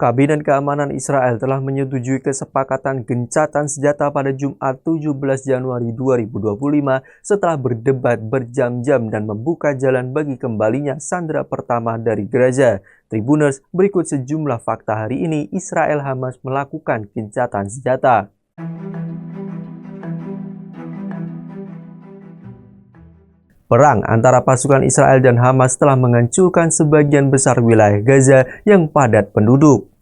Kabinet Keamanan Israel telah menyetujui kesepakatan gencatan senjata pada Jumat 17 Januari 2025 setelah berdebat berjam-jam dan membuka jalan bagi kembalinya sandera pertama dari Gaza. Tribuners, berikut sejumlah fakta hari ini Israel Hamas melakukan gencatan senjata. Perang antara pasukan Israel dan Hamas telah menghancurkan sebagian besar wilayah Gaza yang padat penduduk.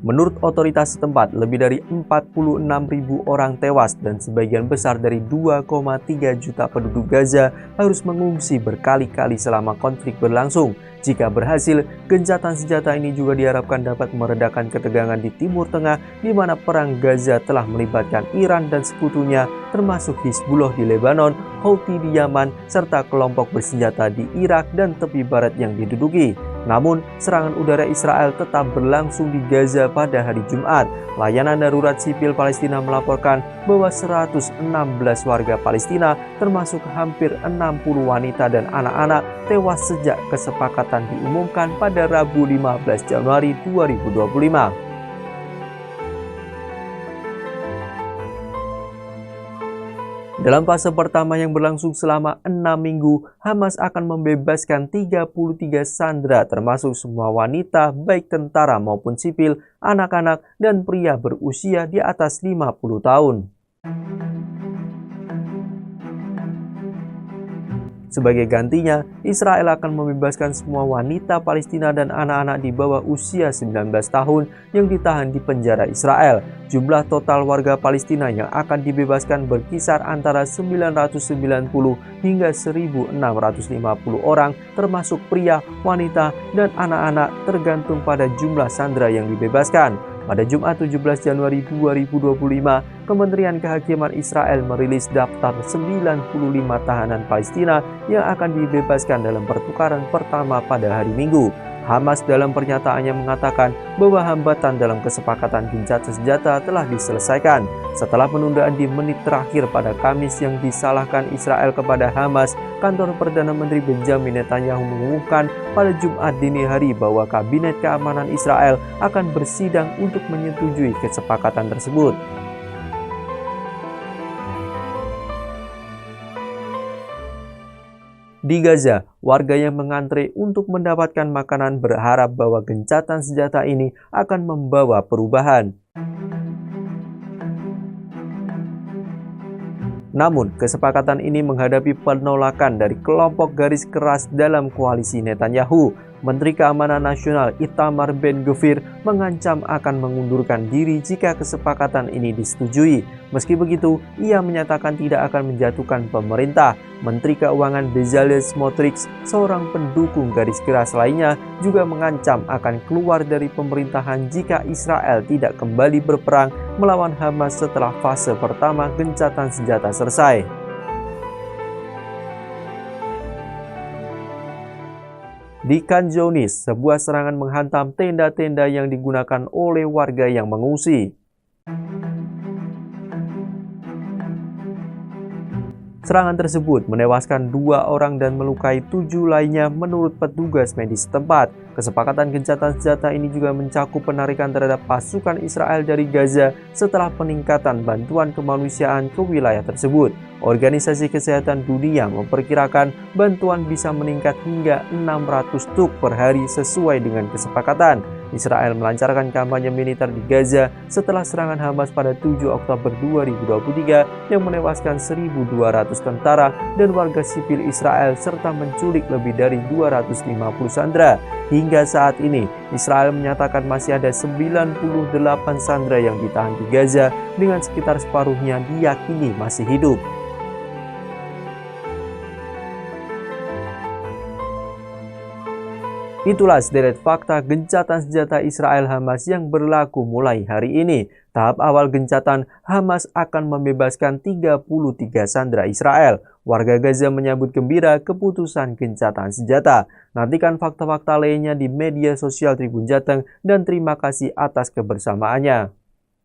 Menurut otoritas setempat, lebih dari 46.000 orang tewas dan sebagian besar dari 2,3 juta penduduk Gaza harus mengungsi berkali-kali selama konflik berlangsung. Jika berhasil, gencatan senjata ini juga diharapkan dapat meredakan ketegangan di Timur Tengah, di mana perang Gaza telah melibatkan Iran dan sekutunya, termasuk Hizbullah di Lebanon, Houthi di Yaman, serta kelompok bersenjata di Irak dan tepi barat yang diduduki. Namun, serangan udara Israel tetap berlangsung di Gaza pada hari Jumat. Layanan Darurat Sipil Palestina melaporkan bahwa 116 warga Palestina, termasuk hampir 60 wanita dan anak-anak, tewas sejak kesepakatan diumumkan pada Rabu 15 Januari 2025. Dalam fase pertama yang berlangsung selama 6 minggu, Hamas akan membebaskan 33 sandera termasuk semua wanita, baik tentara maupun sipil, anak-anak, dan pria berusia di atas 50 tahun. Sebagai gantinya, Israel akan membebaskan semua wanita Palestina dan anak-anak di bawah usia 19 tahun yang ditahan di penjara Israel. Jumlah total warga Palestina yang akan dibebaskan berkisar antara 990 hingga 1.650 orang, termasuk pria, wanita, dan anak-anak tergantung pada jumlah sandera yang dibebaskan. Pada Jumat 17 Januari 2025, Kementerian Kehakiman Israel merilis daftar 95 tahanan Palestina yang akan dibebaskan dalam pertukaran pertama pada hari Minggu. Hamas dalam pernyataannya mengatakan bahwa hambatan dalam kesepakatan gencatan senjata telah diselesaikan. Setelah penundaan di menit terakhir pada Kamis yang disalahkan Israel kepada Hamas, kantor Perdana Menteri Benjamin Netanyahu mengumumkan pada Jumat dini hari bahwa Kabinet Keamanan Israel akan bersidang untuk menyetujui kesepakatan tersebut. Di Gaza, warga yang mengantre untuk mendapatkan makanan berharap bahwa gencatan senjata ini akan membawa perubahan. Namun, kesepakatan ini menghadapi penolakan dari kelompok garis keras dalam koalisi Netanyahu. Menteri Keamanan Nasional Itamar Ben-Gvir mengancam akan mengundurkan diri jika kesepakatan ini disetujui. Meski begitu, ia menyatakan tidak akan menjatuhkan pemerintah. Menteri Keuangan Bezalel Smotrich, seorang pendukung garis keras lainnya, juga mengancam akan keluar dari pemerintahan jika Israel tidak kembali berperang melawan Hamas setelah fase pertama gencatan senjata selesai. Di Khan Younis, sebuah serangan menghantam tenda-tenda yang digunakan oleh warga yang mengungsi. Serangan tersebut menewaskan 2 orang dan melukai 7 lainnya menurut petugas medis setempat. Kesepakatan gencatan senjata ini juga mencakup penarikan terhadap pasukan Israel dari Gaza setelah peningkatan bantuan kemanusiaan ke wilayah tersebut. Organisasi Kesehatan Dunia memperkirakan bantuan bisa meningkat hingga 600 truk per hari sesuai dengan kesepakatan. Israel melancarkan kampanye militer di Gaza setelah serangan Hamas pada 7 Oktober 2023 yang menewaskan 1.200 tentara dan warga sipil Israel serta menculik lebih dari 250 sandera. Hingga saat ini, Israel menyatakan masih ada 98 sandera yang ditahan di Gaza dengan sekitar separuhnya diyakini masih hidup. Itulah sederet fakta gencatan senjata Israel Hamas yang berlaku mulai hari ini. Tahap awal gencatan, Hamas akan membebaskan 33 sandera Israel. Warga Gaza menyambut gembira keputusan gencatan senjata. Nantikan fakta-fakta lainnya di media sosial Tribun Jateng dan terima kasih atas kebersamaannya.